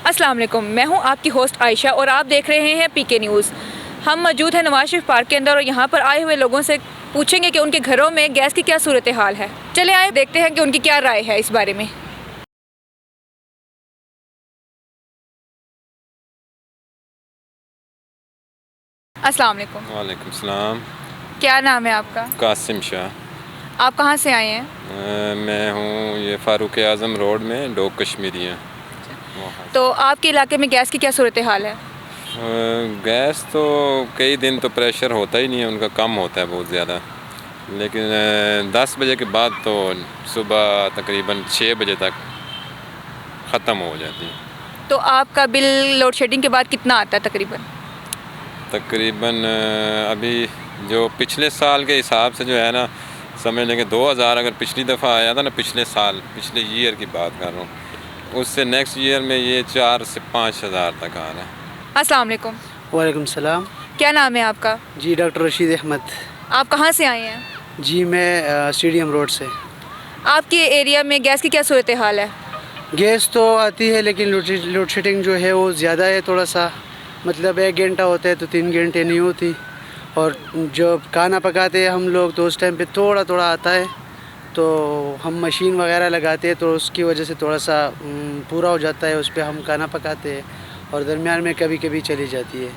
السلام علیکم، میں ہوں آپ کی ہوسٹ عائشہ اور آپ دیکھ رہے ہیں پی کے نیوز۔ ہم موجود ہیں نواز شریف پارک کے اندر اور یہاں پر آئے ہوئے لوگوں سے پوچھیں گے کہ ان کے گھروں میں گیس کی کیا صورتحال ہے۔ چلے آئے دیکھتے ہیں کہ ان کی کیا رائے ہے اس بارے میں۔ السلام علیکم۔ وعلیکم السلام۔ کیا نام ہے آپ کا؟ قاسم شاہ۔ آپ کہاں سے آئے ہیں؟ میں ہوں یہ فاروق اعظم روڈ میں ڈوک کشمیری ہیں۔ تو آپ کے علاقے میں گیس کی کیا صورتحال ہے؟ گیس تو کئی دن تو پریشر ہوتا ہی نہیں ہے، ان کا کم ہوتا ہے بہت زیادہ، لیکن 10 بجے کے بعد تو صبح تقریباً 6 بجے تک ختم ہو جاتی ہے۔ تو آپ کا بل لوڈ شیڈنگ کے بعد کتنا آتا ہے تقریباً ابھی جو پچھلے سال کے حساب سے جو ہے نا، سمجھ لیں کہ 2000 اگر پچھلی دفعہ آیا تھا نا، پچھلے ایئر کی بات کر رہا ہوں، اس سے نیکسٹ ایئر میں یہ 4 سے 5 ہزار تک آ رہا ہے۔ السلام علیکم۔ وعلیکم السلام۔ کیا نام ہے آپ کا؟ جی ڈاکٹر رشید احمد۔ آپ کہاں سے آئے ہیں؟ جی میں اسٹیڈیم روڈ سے۔ آپ کے ایریا میں گیس کی کیا صورتحال ہے؟ گیس تو آتی ہے لیکن لوڈ شیڈنگ جو ہے وہ زیادہ ہے تھوڑا سا، مطلب 1 گھنٹہ ہوتا ہے تو 3 گھنٹے نہیں ہوتی، اور جو کھانا پکاتے ہیں ہم لوگ تو اس ٹائم پہ تھوڑا آتا ہے، تو ہم مشین وغیرہ لگاتے ہیں تو اس کی وجہ سے تھوڑا سا پورا ہو جاتا ہے، اس پہ ہم کھانا پکاتے ہیں، اور درمیان میں کبھی کبھی چلی جاتی ہے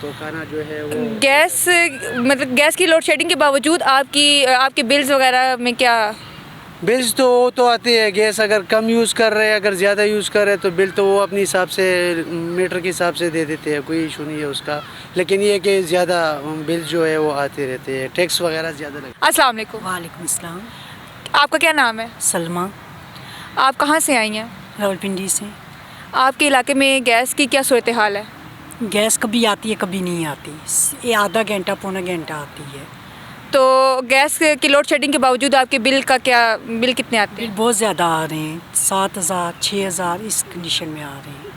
تو کھانا جو ہے وہ گیس کی لوڈ شیڈنگ کے باوجود آپ کے بلز وغیرہ میں کیا؟ بلز تو آتے ہیں، گیس اگر کم یوز کر رہے ہیں، اگر زیادہ یوز کر رہے ہیں تو بل تو وہ اپنے حساب سے میٹر کے حساب سے دے دیتے ہیں، کوئی ایشو نہیں ہے اس کا، لیکن یہ کہ زیادہ بل جو ہے وہ آتے رہتے ہیں، ٹیکس وغیرہ زیادہ لگتے ہیں۔ السلام علیکم۔ وعلیکم السلام۔ آپ کا کیا نام ہے؟ سلمہ۔ آپ کہاں سے آئی ہیں؟ راولپنڈی سے۔ آپ کے علاقے میں گیس کی کیا صورتحال ہے؟ گیس کبھی آتی ہے کبھی نہیں آتی، یہ آدھا گھنٹہ پونا گھنٹہ آتی ہے۔ تو گیس کی لوڈ شیڈنگ کے باوجود آپ کے بل کتنے آتے ہیں؟ بل بہت زیادہ آ رہے ہیں، 7000 6000 اس کنڈیشن میں آ رہے ہیں۔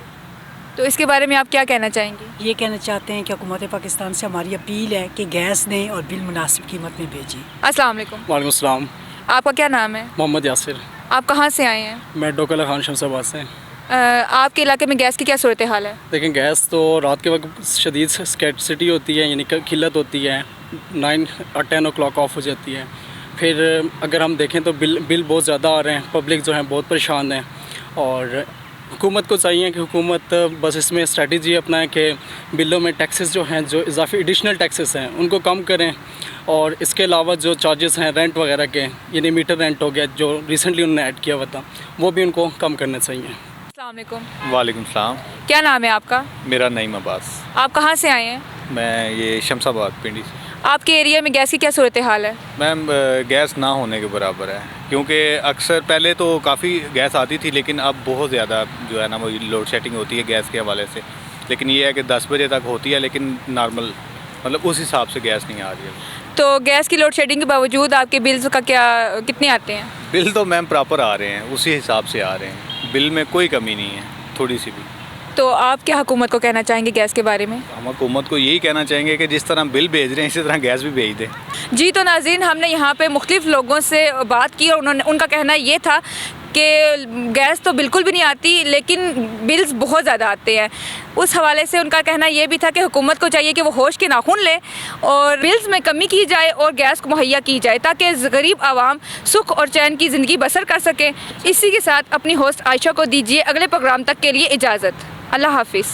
تو اس کے بارے میں آپ کیا کہنا چاہیں گے؟ یہ کہنا چاہتے ہیں کہ حکومت پاکستان سے ہماری اپیل ہے کہ گیس دیں اور بل مناسب قیمت میں بھیجیں۔ السلام علیکم۔ وعلیکم السلام۔ آپ کا کیا نام ہے؟ محمد یاسر۔ آپ کہاں سے آئے ہیں؟ میں ڈوکلا خان شمس آباد سے۔ آپ کے علاقے میں گیس کی کیا صورتحال ہے؟ لیکن گیس تو رات کے وقت شدید اسکیرسٹی ہوتی ہے، یعنی قلت ہوتی ہے، 9 اور 10 او کلاک آف ہو جاتی ہے۔ پھر اگر ہم دیکھیں تو بل بہت زیادہ آ رہے ہیں، پبلک جو ہیں بہت پریشان ہیں، اور حکومت کو چاہیے کہ حکومت بس اس میں اسٹریٹجی اپنائیں کہ بلوں میں ٹیکسز جو ہیں، جو اضافی ایڈیشنل ٹیکسز ہیں ان کو کم کریں، اور اس کے علاوہ جو چارجز ہیں رینٹ وغیرہ کے، یعنی میٹر رینٹ ہو گیا جو ریسنٹلی انہوں نے ایڈ کیا ہوا تھا، وہ بھی ان کو کم کرنا چاہیے۔ السلام علیکم۔ وعلیکم السلام۔ کیا نام ہے آپ کا؟ میرا نعیم عباس۔ آپ کہاں سے آئے ہیں؟ میں یہ شمس آباد پنڈی سے۔ آپ کے ایریا میں گیس کی کیا صورتحال ہے؟ میم گیس نہ ہونے کے برابر ہے، کیونکہ اکثر پہلے تو کافی گیس آتی تھی، لیکن اب بہت زیادہ جو ہے نا وہ لوڈ شیڈنگ ہوتی ہے گیس کے حوالے سے، لیکن یہ ہے کہ 10 بجے تک ہوتی ہے، لیکن نارمل مطلب اس حساب سے گیس نہیں آ رہی ہے۔ تو گیس کی لوڈ شیڈنگ کے باوجود آپ کے بلز کا کتنے آتے ہیں؟ بل تو میم پراپر آ رہے ہیں، اسی حساب سے آ رہے ہیں، بل میں کوئی کمی نہیں ہے تھوڑی سی بھی۔ تو آپ کیا حکومت کو کہنا چاہیں گے گیس کے بارے میں؟ ہم حکومت کو یہی کہنا چاہیں گے کہ جس طرح بل بھیج رہے ہیں اسی طرح گیس بھی بھیج دیں۔ جی تو ناظرین، ہم نے یہاں پہ مختلف لوگوں سے بات کی اور ان کا کہنا یہ تھا کہ گیس تو بالکل بھی نہیں آتی لیکن بلز بہت زیادہ آتے ہیں۔ اس حوالے سے ان کا کہنا یہ بھی تھا کہ حکومت کو چاہیے کہ وہ ہوش کے ناخن لے اور بلز میں کمی کی جائے اور گیس کو مہیا کی جائے تاکہ غریب عوام سکھ اور چین کی زندگی بسر کر سکیں۔ اسی کے ساتھ اپنی ہوسٹ عائشہ کو دیجیے اگلے پروگرام تک کے لیے اجازت۔ اللہ حافظ۔